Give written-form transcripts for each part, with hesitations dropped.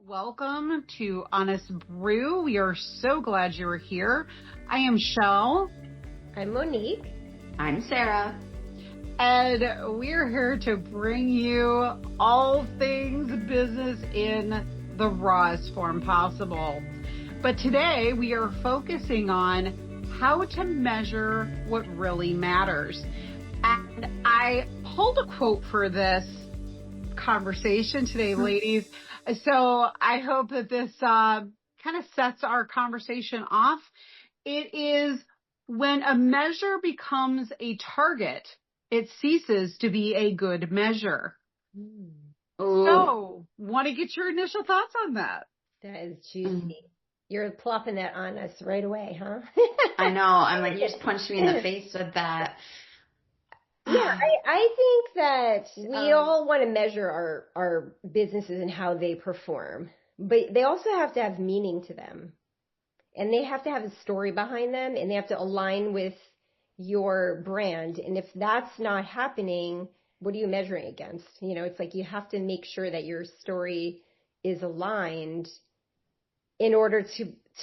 Welcome to Honest Brew. We are so glad you are here. I am Shell. I'm Monique. I'm Sarah. And we're here to bring you all things business in the rawest form possible. But today we are focusing on how to measure what really matters. And I pulled a quote for this conversation today, ladies. So I hope that this kind of sets our conversation off. It is when a measure becomes a target, it ceases to be a good measure. Ooh. So, want to get your initial thoughts on that? That is juicy. You're plopping that on us right away, huh? I know. I'm like, you just punched me in the face with that. Yeah, I think that we all want to measure our businesses and how they perform, but they also have to have meaning to them, and they have to have a story behind them, and they have to align with your brand. And if that's not happening, what are you measuring against? You know, it's like you have to make sure that your story is aligned in order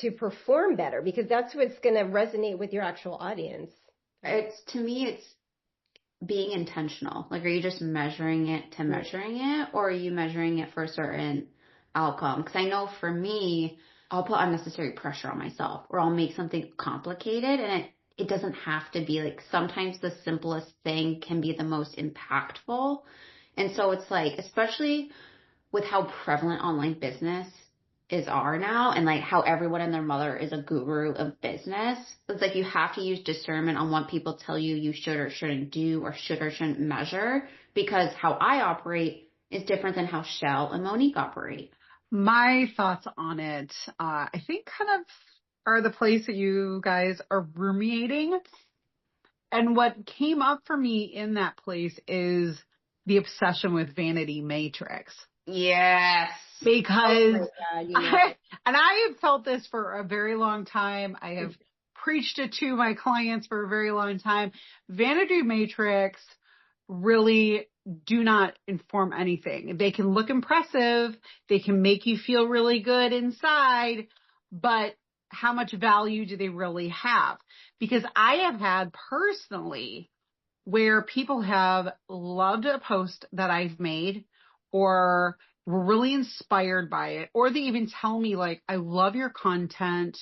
to perform better, because that's what's going to resonate with your actual audience. To me, it's being intentional. Like, are you just measuring it to measuring it, or are you measuring it for a certain outcome? Because I know for me, I'll put unnecessary pressure on myself, or I'll make something complicated, and it doesn't have to be. Like, sometimes the simplest thing can be the most impactful. And so it's like, especially with how prevalent online business are now, and like how everyone and their mother is a guru of business. It's like you have to use discernment on what people tell you should or shouldn't do, or should or shouldn't measure, because how I operate is different than how Shell and Monique operate. My thoughts on it, I think kind of are the place that you guys are ruminating. And what came up for me in that place is the obsession with Vanity Matrix. Yes. Because, oh my God, and I have felt this for a very long time. I have preached it to my clients for a very long time. Vanity Matrix really do not inform anything. They can look impressive. They can make you feel really good inside, but how much value do they really have? Because I have had personally where people have loved a post that I've made, or were really inspired by it, or they even tell me, like, I love your content.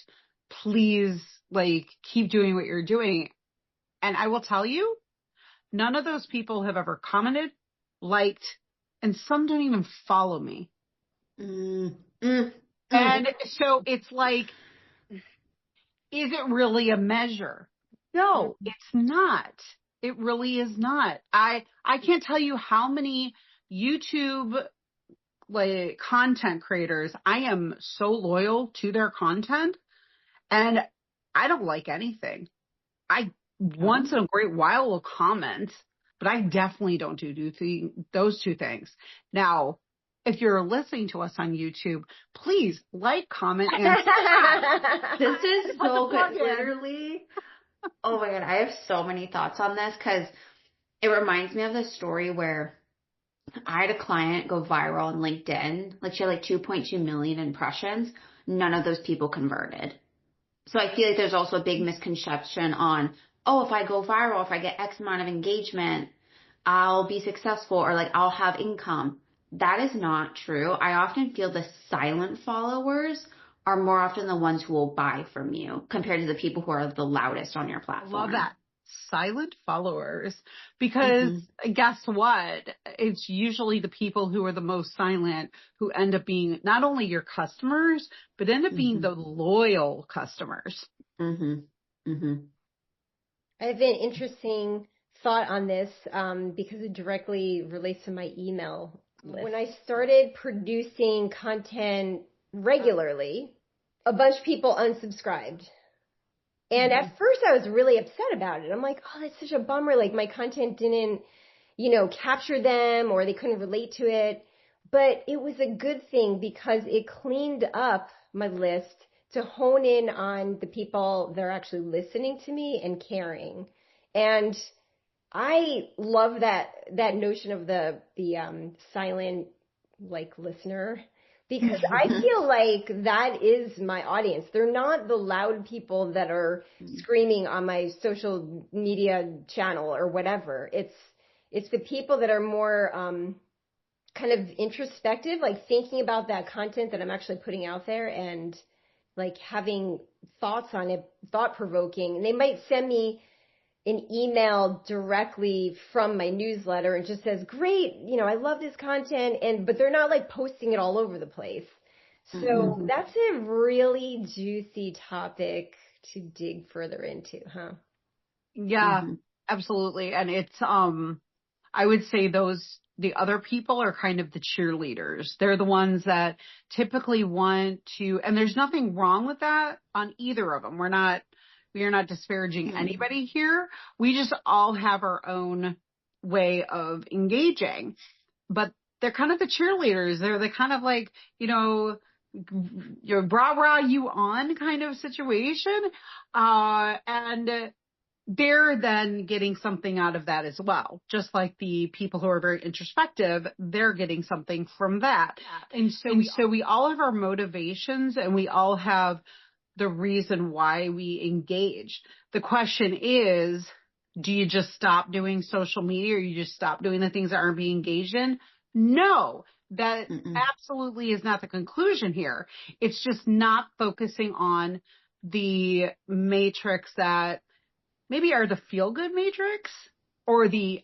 Please, like, keep doing what you're doing. And I will tell you, none of those people have ever commented, liked, and some don't even follow me. And so it's like, is it really a measure? No, it's not. It really is not. I can't tell you how many YouTube like content creators, I am so loyal to their content, and I don't like anything. I once in a great while will comment, but I definitely don't do those two things. Now, if you're listening to us on YouTube, please like, comment, and This is so good. Literally. Oh my God. I have so many thoughts on this, because it reminds me of the story where I had a client go viral on LinkedIn. Like, she had like 2.2 million impressions. None of those people converted. So I feel like there's also a big misconception on, oh, if I go viral, if I get X amount of engagement, I'll be successful, or like I'll have income. That is not true. I often feel the silent followers are more often the ones who will buy from you compared to the people who are the loudest on your platform. Love that. Silent followers, because guess what? It's usually the people who are the most silent who end up being not only your customers, but end up being the loyal customers. I have an interesting thought on this because it directly relates to my email list. When I started producing content regularly, a bunch of people unsubscribed. And at first I was really upset about it. I'm like, oh, that's such a bummer. Like, my content didn't, capture them, or they couldn't relate to it. But it was a good thing, because it cleaned up my list to hone in on the people that are actually listening to me and caring. And I love that notion of the silent, like, listener. Because I feel like that is my audience. They're not the loud people that are screaming on my social media channel or whatever. It's the people that are more kind of introspective, like thinking about that content that I'm actually putting out there and like having thoughts on it, thought provoking. And they might send me an email directly from my newsletter and just says, great, I love this content. But they're not like posting it all over the place. So that's a really juicy topic to dig further into, huh? Yeah, absolutely. And it's, I would say the other people are kind of the cheerleaders. They're the ones that typically want to, and there's nothing wrong with that on either of them. We are not disparaging anybody here. We just all have our own way of engaging, but they're kind of the cheerleaders. They're the kind of like, your rah you on kind of situation. And they're then getting something out of that as well. Just like the people who are very introspective, they're getting something from that. And so we all have our motivations and we all have the reason why we engage. The question is, do you just stop doing social media or you just stop doing the things that aren't being engaged in? No, that absolutely is not the conclusion here. It's just not focusing on the matrix that maybe are the feel-good matrix or the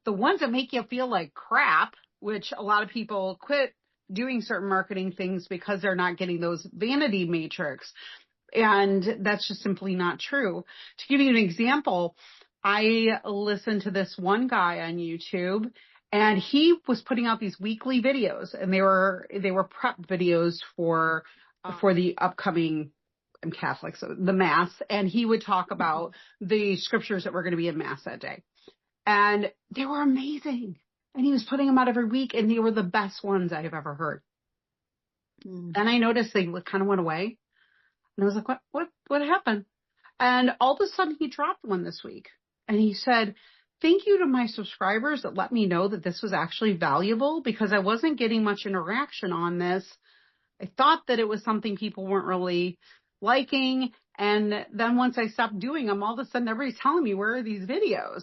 ones that make you feel like crap, which a lot of people quit doing certain marketing things because they're not getting those vanity matrix. And that's just simply not true. To give you an example, I listened to this one guy on YouTube and he was putting out these weekly videos and they were prep videos for the upcoming, I'm Catholic, so the Mass, and he would talk about the scriptures that were going to be in Mass that day. And they were amazing. And he was putting them out every week, and they were the best ones I have ever heard. Then I noticed they kind of went away. And I was like, what happened? And all of a sudden, he dropped one this week. And he said, thank you to my subscribers that let me know that this was actually valuable because I wasn't getting much interaction on this. I thought that it was something people weren't really liking. And then once I stopped doing them, all of a sudden everybody's telling me, where are these videos?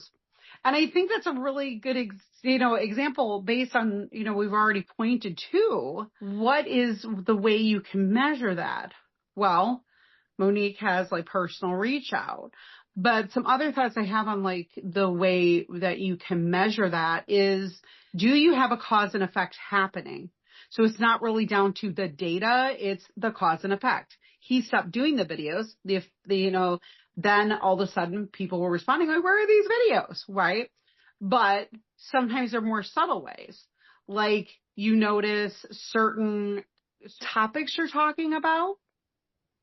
And I think that's a really good, example based on, we've already pointed to what is the way you can measure that. Well, Monique has like personal reach out, but some other thoughts I have on like the way that you can measure that is, do you have a cause and effect happening? So it's not really down to the data, it's the cause and effect. He stopped doing the videos, then all of a sudden people were responding like, where are these videos, right? But sometimes they're more subtle ways. Like you notice certain topics you're talking about.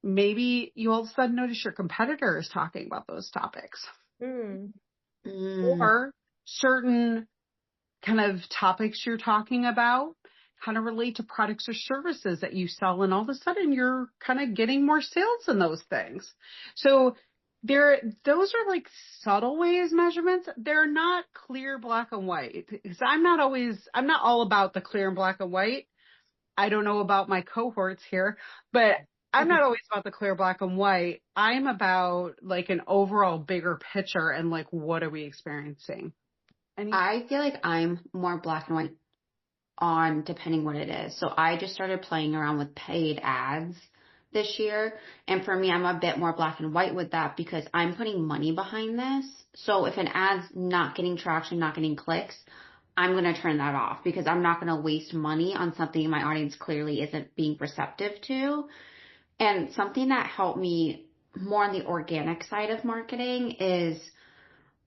Maybe you all of a sudden notice your competitor is talking about those topics. Or certain kind of topics you're talking about kind of relate to products or services that you sell, and all of a sudden you're kind of getting more sales in those things. So those are like subtle ways measurements. They're not clear black and white. Because I'm not all about the clear and black and white. I don't know about my cohorts here, but I'm not always about the clear black and white. I'm about like an overall bigger picture and like, what are we experiencing? I feel like I'm more black and white on depending what it is. So I just started playing around with paid ads this year. And for me, I'm a bit more black and white with that because I'm putting money behind this. So if an ad's not getting traction, not getting clicks, I'm going to turn that off because I'm not going to waste money on something my audience clearly isn't being receptive to. And something that helped me more on the organic side of marketing is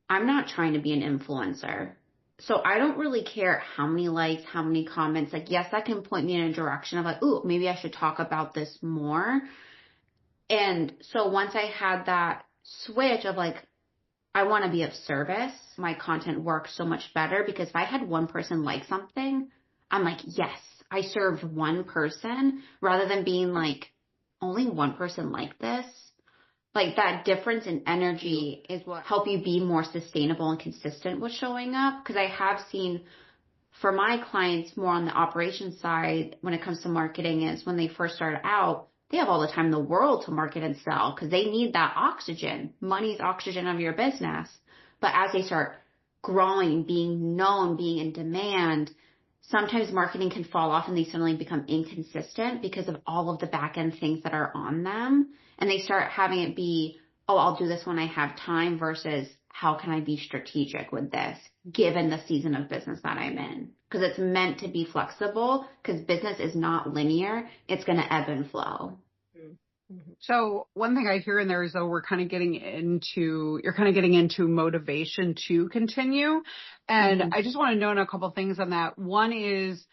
I'm not trying to be an influencer. So I don't really care how many likes, how many comments. Like, yes, that can point me in a direction of like, ooh, maybe I should talk about this more. And so once I had that switch of like, I want to be of service, my content works so much better because if I had one person like something, I'm like, yes, I served one person rather than being like, only one person like this. Like that difference in energy is what help you be more sustainable and consistent with showing up. Because I have seen for my clients more on the operations side, when it comes to marketing, is when they first start out, they have all the time in the world to market and sell because they need that oxygen. Money's oxygen of your business. But as they start growing, being known, being in demand, sometimes marketing can fall off and they suddenly become inconsistent because of all of the back end things that are on them. And they start having it be, oh, I'll do this when I have time versus how can I be strategic with this given the season of business that I'm in? Because it's meant to be flexible because business is not linear. It's going to ebb and flow. So one thing I hear in there is, though, you're kind of getting into motivation to continue. And I just want to note a couple things on that. One is,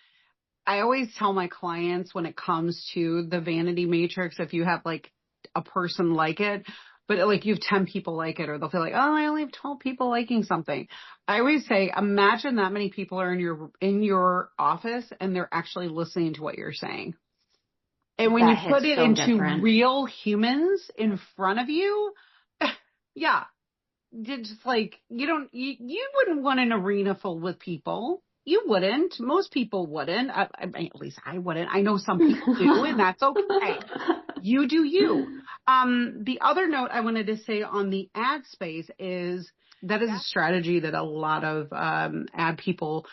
I always tell my clients when it comes to the vanity matrix, if you have like a person like it, but like you have 10 people like it, or they'll feel like, oh, I only have 12 people liking something. I always say, imagine that many people are in your office and they're actually listening to what you're saying. And when you put it into real humans in front of you, yeah, just like you wouldn't want an arena full with people. You wouldn't. Most people wouldn't. At least I wouldn't. I know some people do, and that's okay. You do you. The other note I wanted to say on the ad space is that is a strategy that a lot of ad people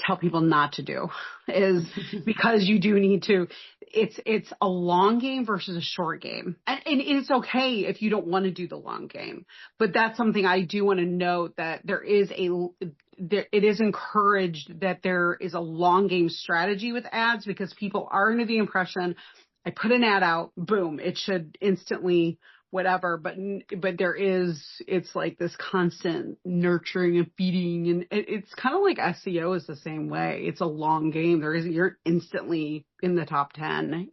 tell people not to do, is because you do need to, it's a long game versus a short game. And it's okay if you don't want to do the long game, but that's something I do want to note, that it is encouraged that there is a long game strategy with ads, because people are under the impression, I put an ad out, boom, it should instantly whatever, but it's like this constant nurturing and feeding, and it's kind of like SEO is the same way. It's a long game. You're instantly in the top 10,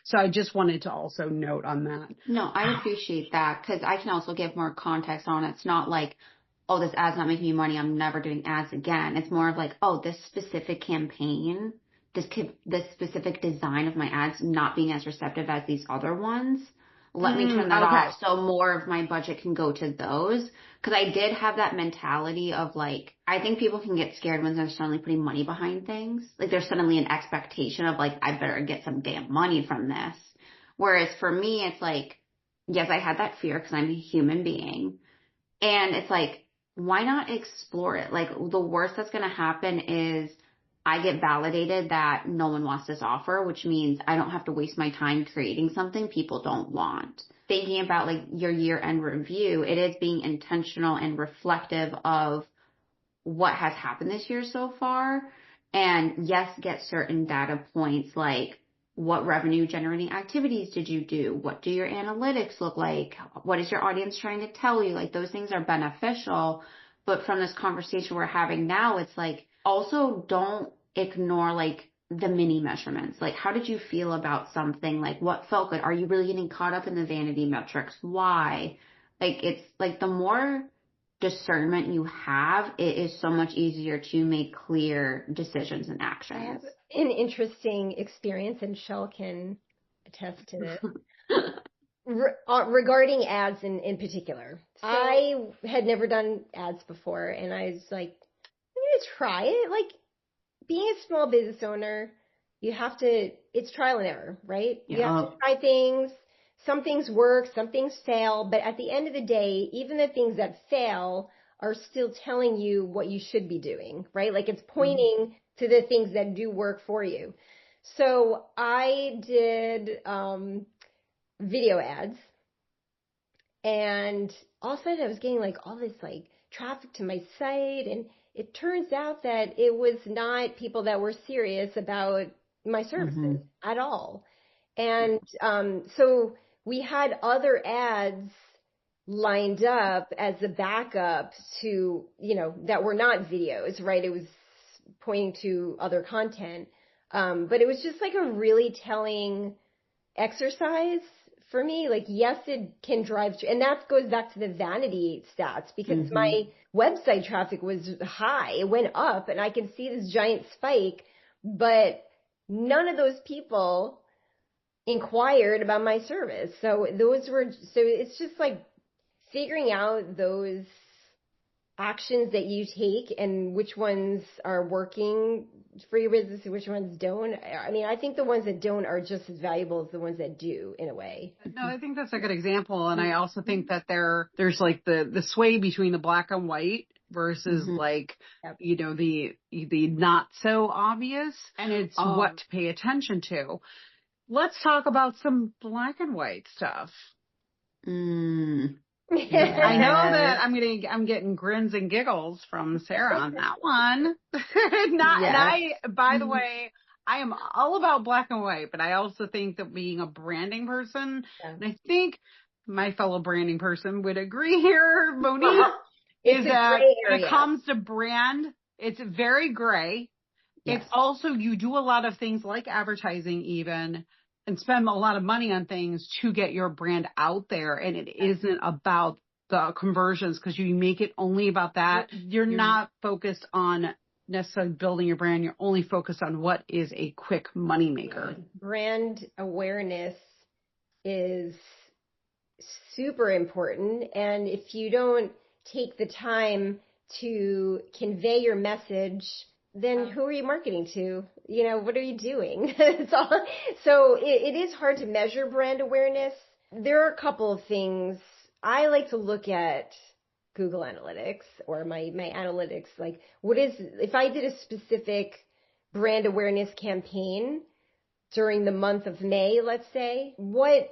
So I just wanted to also note on that. No, I appreciate that, because I can also give more context on it. It's not like, oh, this ad's not making me money, I'm never doing ads again. It's more of like, oh, this specific campaign, this specific design of my ads not being as receptive as these other ones. Let me turn that off so more of my budget can go to those. Because I did have that mentality of like, I think people can get scared when they're suddenly putting money behind things. Like there's suddenly an expectation of like, I better get some damn money from this. Whereas for me, it's like, yes, I had that fear because I'm a human being. And it's like, why not explore it? Like the worst that's going to happen is I get validated that no one wants this offer, which means I don't have to waste my time creating something people don't want. Thinking about like your year-end review, it is being intentional and reflective of what has happened this year so far. And yes, get certain data points like what revenue generating activities did you do? What do your analytics look like? What is your audience trying to tell you? Like those things are beneficial. But from this conversation we're having now, it's like, also don't ignore like the mini measurements. Like how did you feel about something? Like what felt good? Are you really getting caught up in the vanity metrics? Why? Like it's like the more discernment you have, it is so much easier to make clear decisions and actions. I have an interesting experience, and Shell can attest to this. Regarding ads in particular. So, I had never done ads before, and I was like, I'm going to try it. Like, being a small business owner, it's trial and error, right? Yeah. You have to try things. Some things work, some things fail, but at the end of the day, even the things that fail are still telling you what you should be doing, right? Like it's pointing to the things that do work for you. So I did video ads, and all of a sudden I was getting like all this like traffic to my site, and it turns out that it was not people that were serious about my services at all. And so we had other ads lined up as a backup to, that were not videos, right? It was pointing to other content. But it was just like a really telling exercise for me. Like, yes, it can drive, and that goes back to the vanity stats, because my website traffic was high. It went up and I can see this giant spike, but none of those people inquired about my service. So it's just like figuring out those actions that you take and which ones are working for your business and which ones don't. I mean, I think the ones that don't are just as valuable as the ones that do in a way. No, I think that's a good example. And I also think that there's like the sway between the black and white versus like, you know, the not so obvious, and it's what to pay attention to. Let's talk about some black and white stuff. I know that I'm getting grins and giggles from Sarah on that one. By the way, I am all about black and white, but I also think that being a branding person, and I think my fellow branding person would agree here, Monique, is that when it comes to brand, it's very gray. Yes. It's also, you do a lot of things like advertising even, and spend a lot of money on things to get your brand out there. And it isn't about the conversions, because you make it only about that. You're not focused on necessarily building your brand. You're only focused on what is a quick money maker. Brand awareness is super important. And if you don't take the time to convey your message, then who are you marketing to? You know, what are you doing? So it is hard to measure brand awareness. There are a couple of things. I like to look at Google Analytics or my analytics. Like, if I did a specific brand awareness campaign during the month of May, let's say, what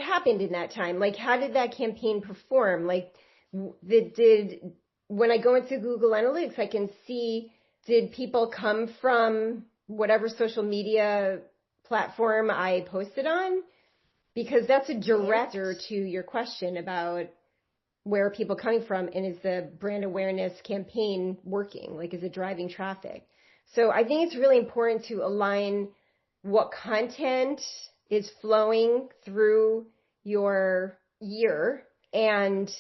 happened in that time? Like, how did that campaign perform? Like, when I go into Google Analytics, I can see, did people come from whatever social media platform I posted on? Because that's a direct answer to your question about where are people coming from, and is the brand awareness campaign working? Like, is it driving traffic? So I think it's really important to align what content is flowing through your year and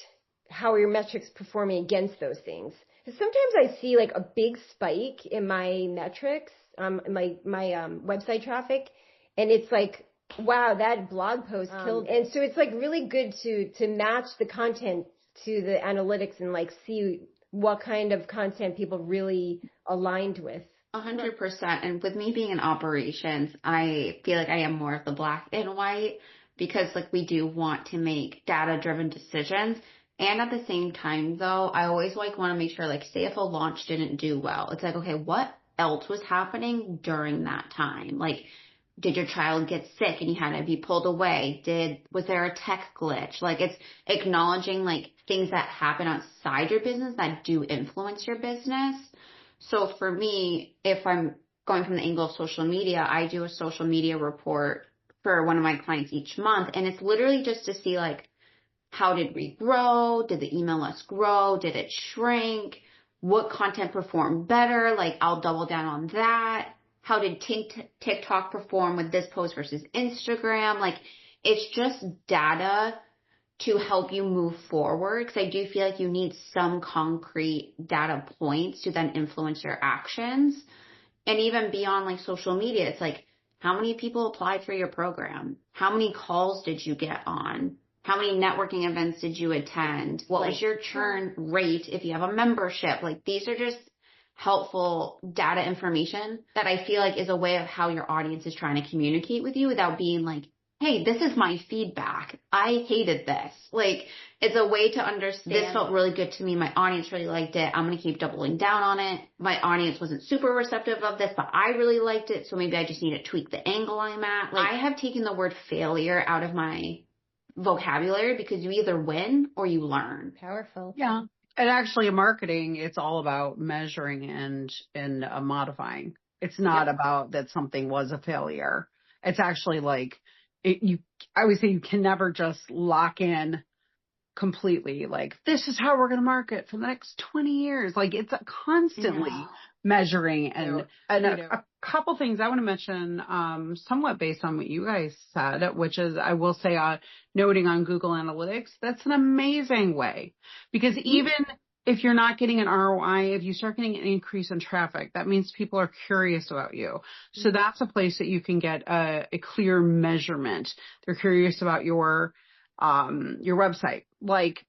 how are your metrics performing against those things. Sometimes I see like a big spike in my metrics, my website traffic, and it's like, wow, that blog post killed. And so it's like really good to match the content to the analytics and like see what kind of content people really aligned with. 100%. And with me being in operations, I feel like I am more of the black and white, because like we do want to make data-driven decisions. And at the same time, though, I always like want to make sure, like, say if a launch didn't do well, it's like, okay, what else was happening during that time? Like, did your child get sick and you had to be pulled away? Was there a tech glitch? Like, it's acknowledging like things that happen outside your business that do influence your business. So for me, if I'm going from the angle of social media, I do a social media report for one of my clients each month. And it's literally just to see like, how did we grow? Did the email list grow? Did it shrink? What content performed better? Like, I'll double down on that. How did TikTok perform with this post versus Instagram? Like, it's just data to help you move forward, because I do feel like you need some concrete data points to then influence your actions. And even beyond like social media, it's like, how many people applied for your program? How many calls did you get on? How many networking events did you attend? What was your churn rate if you have a membership? Like, these are just helpful data information that I feel like is a way of how your audience is trying to communicate with you without being like, hey, this is my feedback. I hated this. Like, it's a way to understand. This felt really good to me. My audience really liked it. I'm going to keep doubling down on it. My audience wasn't super receptive of this, but I really liked it. So maybe I just need to tweak the angle I'm at. Like, I have taken the word failure out of my vocabulary, because you either win or you learn. Powerful. Yeah. And actually in marketing, it's all about measuring and modifying. It's not about that something was a failure. It's actually like I always say you can never just lock in completely like, this is how we're going to market for the next 20 years. Like, it's constantly measuring and a couple things I want to mention, somewhat based on what you guys said, which is, I will say, noting on Google Analytics, that's an amazing way, because even if you're not getting an ROI, if you start getting an increase in traffic, that means people are curious about you. So that's a place that you can get a clear measurement. They're curious about your website. Like,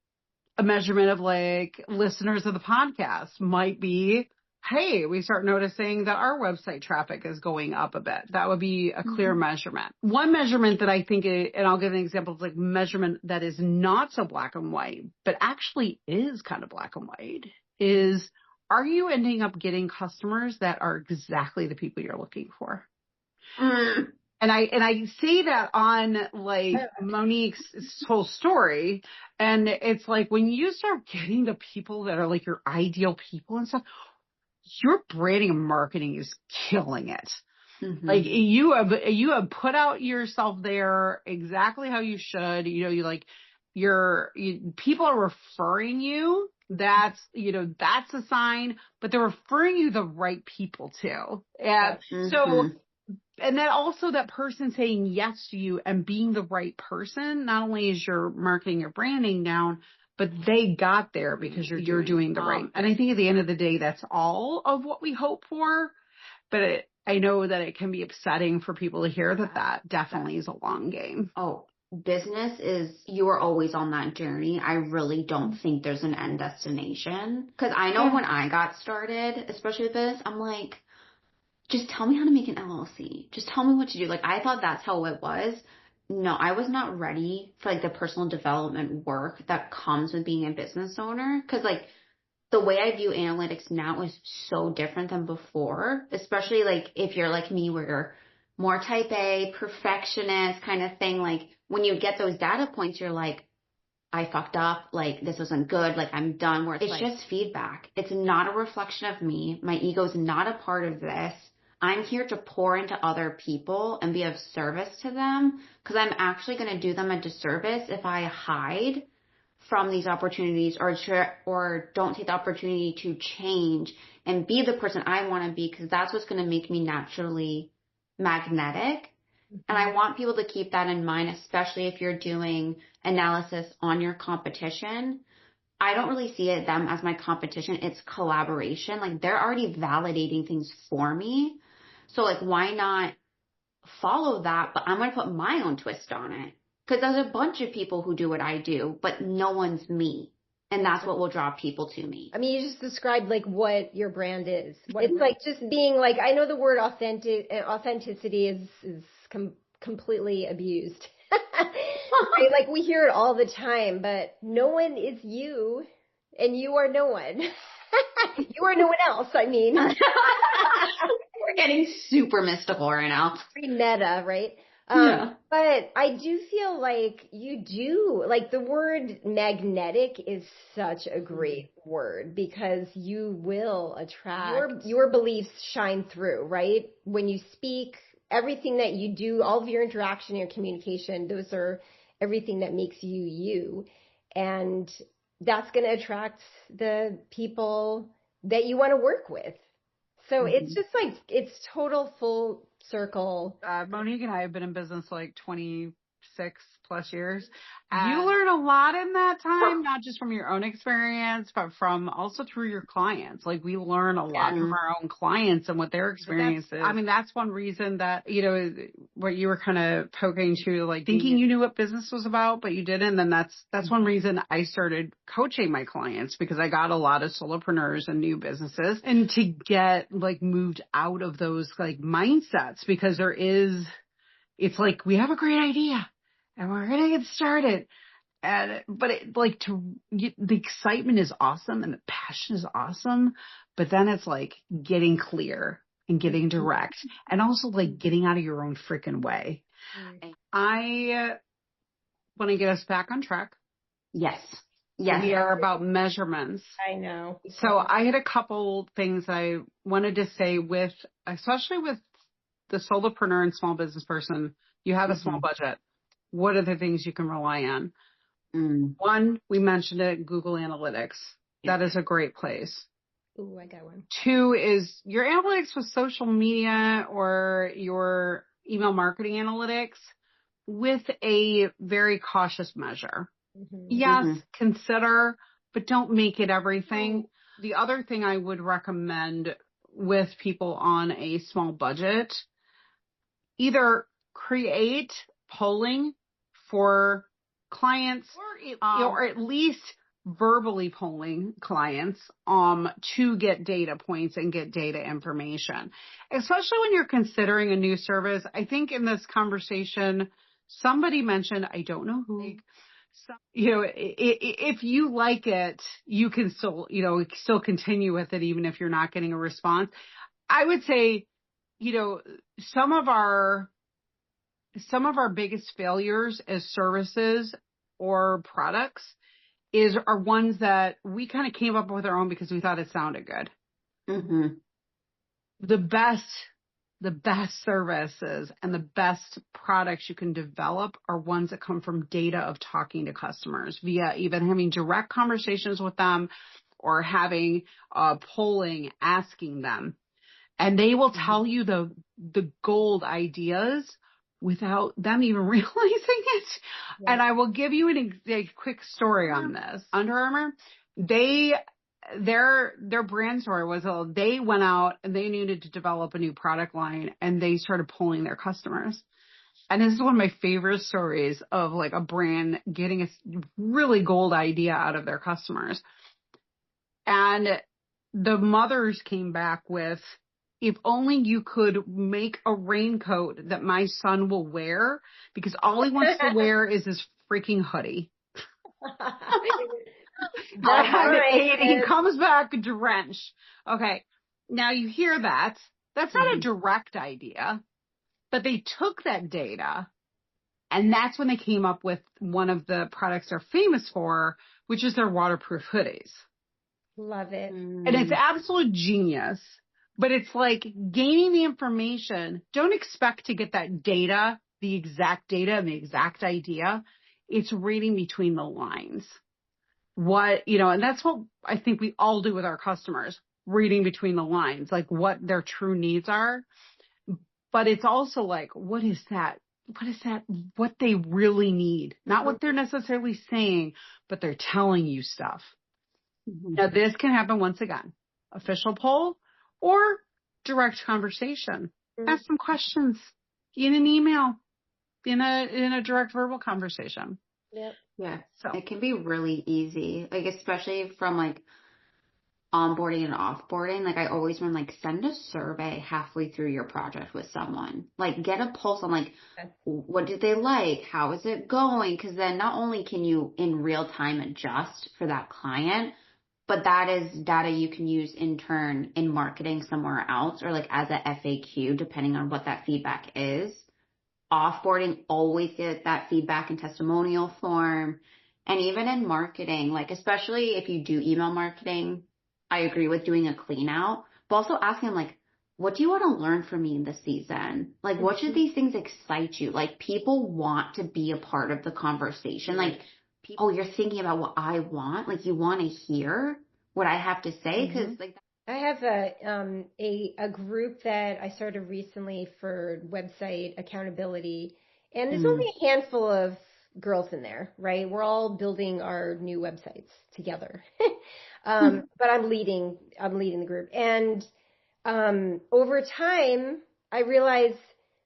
a measurement of like listeners of the podcast might be, hey, we start noticing that our website traffic is going up a bit. That would be a clear measurement. One measurement that I think, and I'll give an example of like measurement that is not so black and white, but actually is kind of black and white, is, are you ending up getting customers that are exactly the people you're looking for? And I say that on like Monique's whole story. And it's like when you start getting the people that are like your ideal people and stuff, your branding and marketing is killing it. Like you have put out yourself there exactly how you should. People are referring you. That's a sign, but they're referring you the right people too. And so, and then also that person saying yes to you and being the right person, not only is your marketing or branding down, but they got there because you're doing the right. And I think at the end of the day, that's all of what we hope for. But I know that it can be upsetting for people to hear that definitely is a long game. Oh, business is, you are always on that journey. I really don't think there's an end destination. Because I know when I got started, especially with this, I'm like, just tell me how to make an LLC. Just tell me what to do. Like, I thought that's how it was. No, I was not ready for like the personal development work that comes with being a business owner. Cause like the way I view analytics now is so different than before, especially like if you're like me where you're more type A, perfectionist kind of thing. Like when you get those data points, you're like, I fucked up. Like this wasn't good. Like I'm done. Where it's just feedback. It's not a reflection of me. My ego is not a part of this. I'm here to pour into other people and be of service to them because I'm actually going to do them a disservice if I hide from these opportunities or don't take the opportunity to change and be the person I want to be because that's what's going to make me naturally magnetic. And I want people to keep that in mind, especially if you're doing analysis on your competition. I don't really see them as my competition. It's collaboration. Like they're already validating things for me. So like, why not follow that? But I'm going to put my own twist on it because there's a bunch of people who do what I do, but no one's me. And that's what will draw people to me. I mean, you just described like what your brand is. It's like just being like, I know the word authenticity is completely abused. Right? Like we hear it all the time, but no one is you and you are no one. You are no one else. I mean, we're getting super mystical right now. Pretty meta, right? Yeah. But I do feel like you do, like the word magnetic is such a great word because you will attract, your beliefs shine through, right? When you speak, everything that you do, all of your interaction, your communication, those are everything that makes you you. And that's going to attract the people that you want to work with. So it's just like, it's total full circle. Monique and I have been in business like 26 plus years. You learn a lot in that time, not just from your own experience, but from also through your clients. Like we learn a lot from our own clients and what their experience is. I mean, that's one reason that, what you were kind of poking to, like thinking you knew what business was about, but you didn't. And that's one reason I started coaching my clients because I got a lot of solopreneurs and new businesses and to get like moved out of those like mindsets because it's like we have a great idea. And we're going to get started. But the excitement is awesome and the passion is awesome. But then it's like getting clear and getting direct and also like getting out of your own freaking way. I want to get us back on track. Yes. We are about measurements. I know. So I had a couple things I wanted to say especially with the solopreneur and small business person, you have a small budget. What are the things you can rely on? One, we mentioned it, Google Analytics. That is a great place. Ooh, I got one. Two is your analytics with social media or your email marketing analytics with a very cautious measure. Yes, consider, but don't make it everything. The other thing I would recommend with people on a small budget, either create polling for clients or at least verbally polling clients to get data points and get data information, especially when you're considering a new service. I think in this conversation, somebody mentioned, I don't know who, if you like it, you can still continue with it even if you're not getting a response. I would say, some of our biggest failures as services or products are ones that we kind of came up with our own because we thought it sounded good. Mm-hmm. The best services and the best products you can develop are ones that come from data of talking to customers via even having direct conversations with them or having polling, asking them. And they will tell you the gold ideas without them even realizing it. Yeah. And I will give you a quick story on this. Under Armour, their brand story was they went out and they needed to develop a new product line, and they started polling their customers. And this is one of my favorite stories of like a brand getting a really gold idea out of their customers. And the mothers came back with, if only you could make a raincoat that my son will wear, because all he wants to wear is his freaking hoodie. And he comes back drenched. Okay. Now you hear that. That's not a direct idea, but they took that data, and that's when they came up with one of the products they're famous for, which is their waterproof hoodies. Love it. And it's absolute genius. But it's like gaining the information. Don't expect to get that data, the exact data and the exact idea. It's reading between the lines. And that's what I think we all do with our customers, reading between the lines, like what their true needs are. But it's also like, what is that? What they really need, not what they're necessarily saying, but they're telling you stuff. Mm-hmm. Now, this can happen once again, official poll or direct conversation. Mm-hmm. Ask some questions in an email, in a direct verbal conversation. Yep. Yeah. So it can be really easy, like especially from like onboarding and offboarding. Like I always run like send a survey halfway through your project with someone. Like get a pulse on like what did they like? How is it going? Because then not only can you in real time adjust for that client, but that is data you can use in turn in marketing somewhere else or like as a FAQ, depending on what that feedback is. Offboarding, always get that feedback in testimonial form. And even in marketing, like especially if you do email marketing, I agree with doing a clean out, but also asking like, what do you want to learn from me this season? Like, what should these things excite you? Like, people want to be a part of the conversation. Like, you're thinking about what I want. Like, you want to hear what I have to say? Because like, I have a group that I started recently for website accountability, and there's only a handful of girls in there, right? We're all building our new websites together. But I'm leading the group. And over time, I realized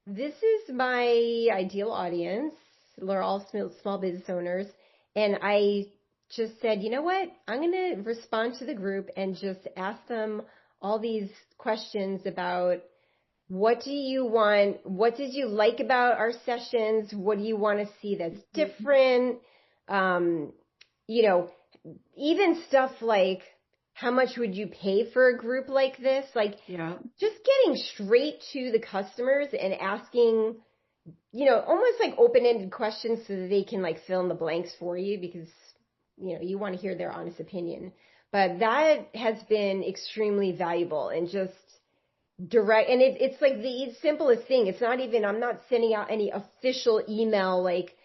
this is my ideal audience. They're all small business owners. And I just said, you know what? I'm going to respond to the group and just ask them all these questions about what do you want? What did you like about our sessions? What do you want to see that's different? Even stuff like, how much would you pay for a group like this? Like, just getting straight to the customers and asking, almost like open-ended questions so that they can like fill in the blanks for you because, you want to hear their honest opinion. But that has been extremely valuable and just direct. And it's like the simplest thing. It's not even, I'm not sending out any official email like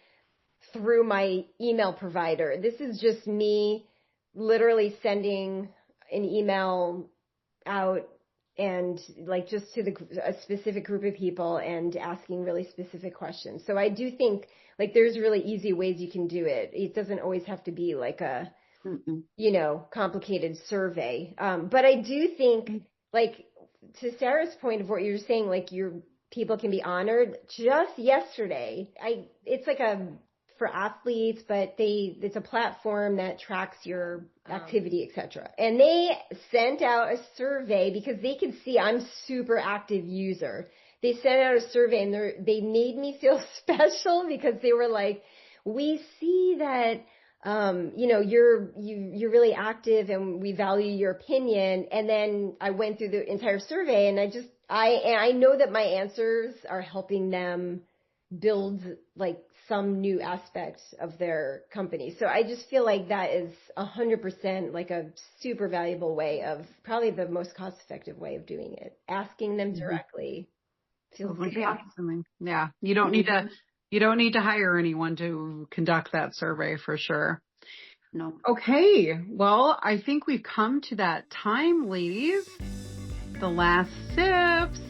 through my email provider. This is just me literally sending an email out and like just to a specific group of people and asking really specific questions. So I do think like there's really easy ways you can do it. It doesn't always have to be like a, complicated survey. But I do think like to Sarah's point of what you're saying, like your people can be honored. Just yesterday, it's like a for athletes, but it's a platform that tracks your activity, etc. And they sent out a survey because they could see I'm super active user. They sent out a survey and they made me feel special because they were like, we see that you're really active and we value your opinion. And then I went through the entire survey and I know that my answers are helping them build like some new aspect of their company. So I just feel like that is 100% like a super valuable way of, probably the most cost effective way of doing it. Asking them directly feels awesome. Yeah. You don't need to hire anyone to conduct that survey for sure. No. Okay. Well, I think we've come to that time, ladies. The last sips.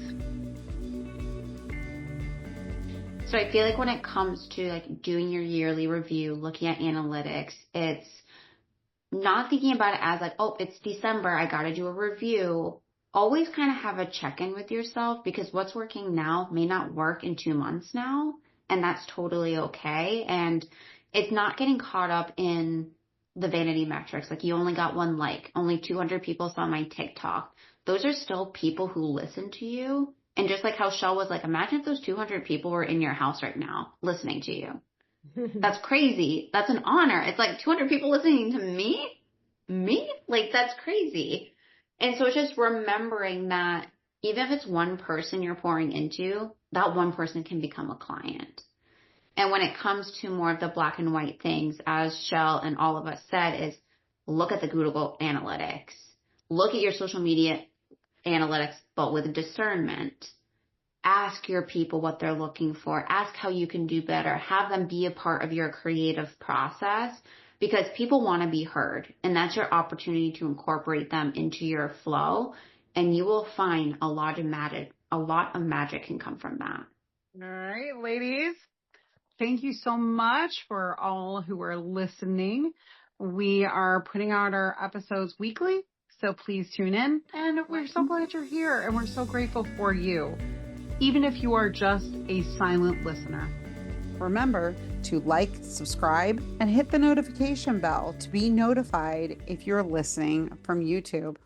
So I feel like when it comes to like doing your yearly review, looking at analytics, it's not thinking about it as like, oh, it's December, I got to do a review. Always kind of have a check-in with yourself, because what's working now may not work in 2 months now. And that's totally okay. And it's not getting caught up in the vanity metrics. Like, you only got 1 like, only 200 people saw my TikTok. Those are still people who listen to you. And just like how Shell was like, imagine if those 200 people were in your house right now listening to you. That's crazy. That's an honor. It's like 200 people listening to me? Like, that's crazy. And so it's just remembering that even if it's one person you're pouring into, that one person can become a client. And when it comes to more of the black and white things, as Shell and all of us said, is look at the Google Analytics. Look at your social media analytics, but with discernment. Ask your people what they're looking for. Ask how you can do better. Have them be a part of your creative process, because people want to be heard, and that's your opportunity to incorporate them into your flow, and you will find a lot of magic can come from that. All right, ladies. Thank you so much for all who are listening. We are putting out our episodes weekly, so please tune in. And we're so glad you're here, and we're so grateful for you, even if you are just a silent listener. Remember to like, subscribe, and hit the notification bell to be notified if you're listening from YouTube.